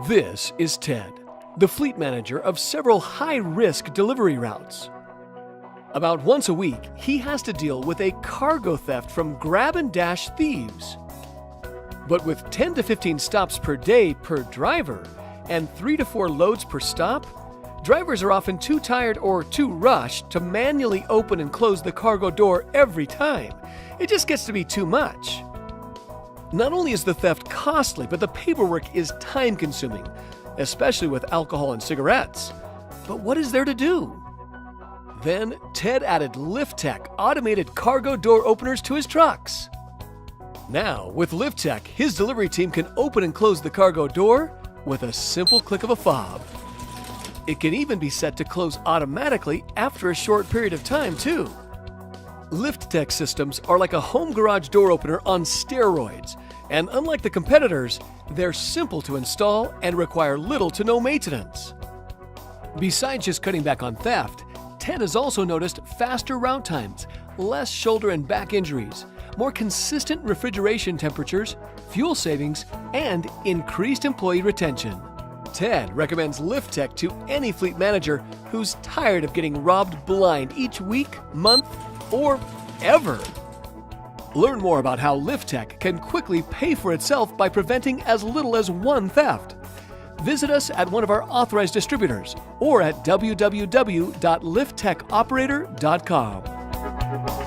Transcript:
This is Ted, the fleet manager of several high-risk delivery routes. About once a week, he has to deal with a cargo theft from grab-and-dash thieves. But with 10 to 15 stops per day per driver and 3 to 4 loads per stop, drivers are often too tired or too rushed to manually open and close the cargo door every time. It just gets to be too much. Not only is the theft costly, but the paperwork is time-consuming, especially with alcohol and cigarettes. But what is there to do? Then Ted added LiftTech automated cargo door openers to his trucks. Now, with LiftTech, his delivery team can open and close the cargo door with a simple click of a fob. It can even be set to close automatically after a short period of time, too. LiftTech systems are like a home garage door opener on steroids, and unlike the competitors, they're simple to install and require little to no maintenance. Besides just cutting back on theft, Ted has also noticed faster route times, less shoulder and back injuries, more consistent refrigeration temperatures, fuel savings, and increased employee retention. Ted recommends LiftTech to any fleet manager who's tired of getting robbed blind each week, month, or ever. Learn more about how LiftTech can quickly pay for itself by preventing as little as one theft. Visit us at one of our authorized distributors or at www.lifttechoperator.com.